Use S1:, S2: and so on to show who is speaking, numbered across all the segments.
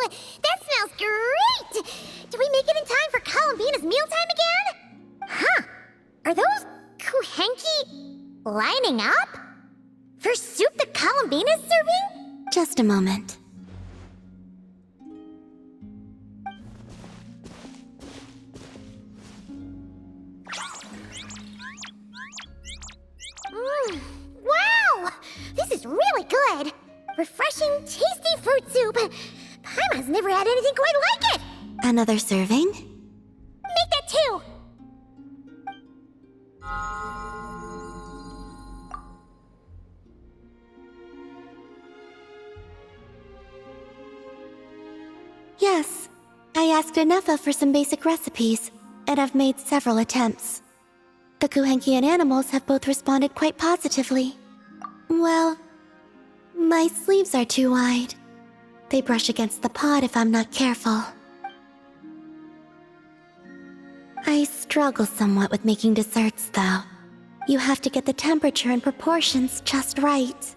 S1: That smells great! Do we make it in time for Columbina's mealtime again? Huh. Are those kuhenki lining up? For soup that Columbina's serving?
S2: Just a moment.
S1: Wow! This is really good! Refreshing, tasty fruit soup! Paimon's never had anything quite like it!
S2: Another serving?
S1: Make that two!
S2: Yes. I asked Anefa for some basic recipes, and I've made several attempts. The Kuhenkian animals have both responded quite positively. Well, my sleeves are too wide. They brush against the pot if I'm not careful. I struggle somewhat with making desserts, though. You have to get the temperature and proportions just right.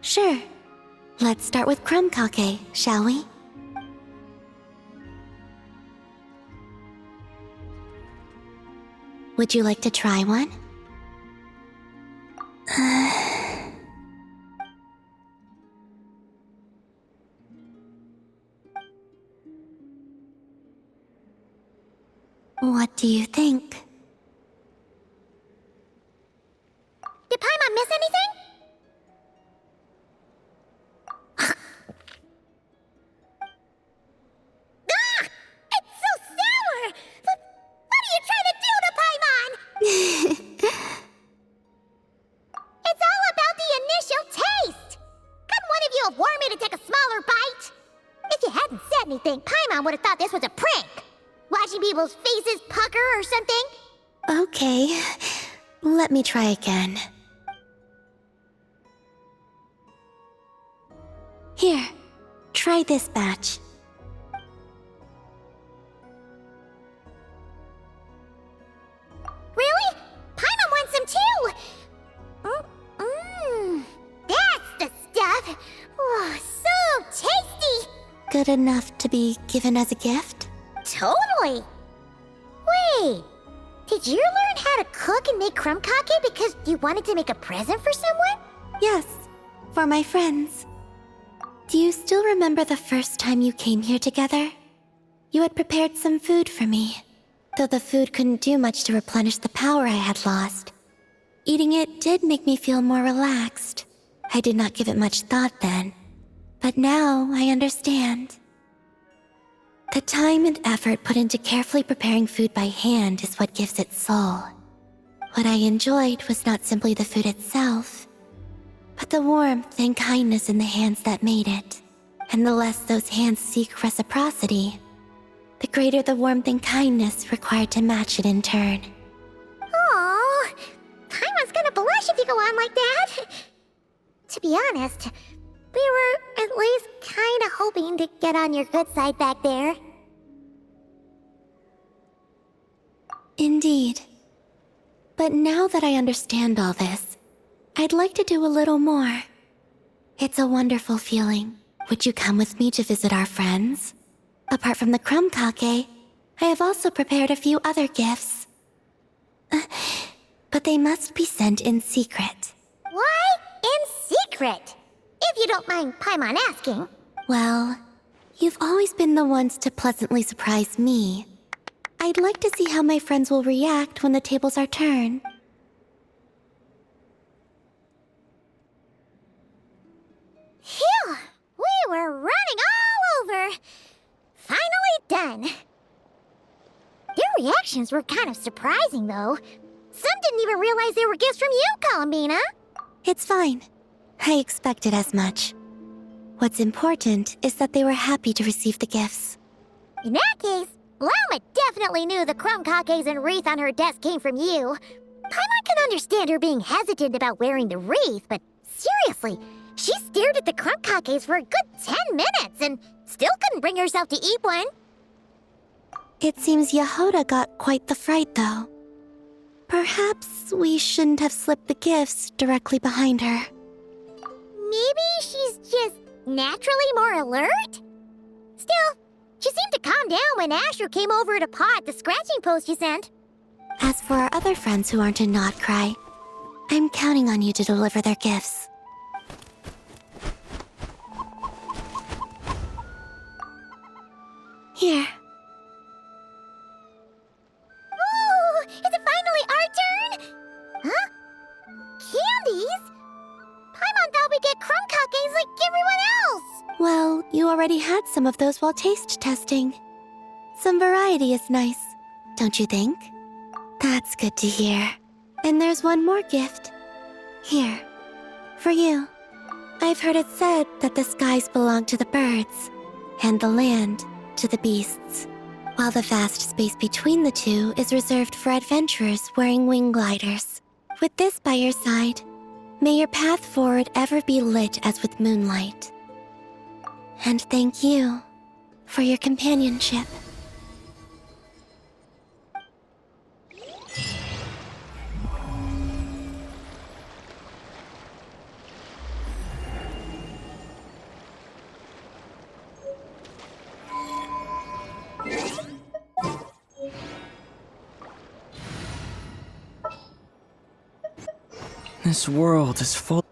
S2: Sure. Let's start with crumb kake, shall we? Would you like to try one? What do you think?
S1: Did Paimon miss anything? It's so sour! What are you trying to do to Paimon? It's all about the initial taste! Couldn't one of you have warned me to take a smaller bite? If you hadn't said anything, Paimon would have thought this was a prank. Watching people's faces pucker or something.
S2: Okay, let me try again. Here, try this batch.
S1: Really? Paimon wants some too! That's the stuff! Oh, so tasty!
S2: Good enough to be given as a gift?
S1: Totally! Wait, did you learn how to cook and make crumb kake because you wanted to make a present for someone?
S2: Yes, for my friends. Do you still remember the first time you came here together? You had prepared some food for me, though the food couldn't do much to replenish the power I had lost. Eating it did make me feel more relaxed. I did not give it much thought then, but now I understand. The time and effort put into carefully preparing food by hand is what gives it soul. What I enjoyed was not simply the food itself, but the warmth and kindness in the hands that made it. And the less those hands seek reciprocity, the greater the warmth and kindness required to match it in turn.
S1: Oh, Paimon's gonna blush if you go on like that. To be honest, we were at least kinda hoping to get on your good side back there.
S2: Indeed. But now that I understand all this, I'd like to do a little more. It's a wonderful feeling. Would you come with me to visit our friends? Apart from the crumb kake, I have also prepared a few other gifts. But they must be sent in secret.
S1: What? In secret? If you don't mind Paimon asking.
S2: Well, you've always been the ones to pleasantly surprise me. I'd like to see how my friends will react when the tables are turned.
S1: Phew! We were running all over! Finally done! Their reactions were kind of surprising, though. Some didn't even realize they were gifts from you, Columbina.
S2: It's fine. I expected as much. What's important is that they were happy to receive the gifts.
S1: In that case, Lalma definitely knew the crumb kakes and wreath on her desk came from you. Paimon can understand her being hesitant about wearing the wreath, but seriously, she stared at the crumb kakes for a good 10 minutes and still couldn't bring herself to eat one.
S2: It seems Yehoda got quite the fright, though. Perhaps we shouldn't have slipped the gifts directly behind her.
S1: Maybe she's just naturally more alert? Still, she seemed to calm down when Astro came over to paw at the scratching post you sent.
S2: As for our other friends who aren't in Nod-Krai, I'm counting on you to deliver their gifts. Here.
S1: Ooh, is it finally our turn? Huh? Candies? Paimon thought we'd get crumb cupcakes like everyone else.
S2: Well, you already had some of those while taste testing. Some variety is nice, don't you think? That's good to hear. And there's one more gift. Here, for you. I've heard it said that the skies belong to the birds, and the land to the beasts, while the vast space between the two is reserved for adventurers wearing wing gliders. With this by your side, may your path forward ever be lit as with moonlight. And thank you for your companionship.
S3: This world is full.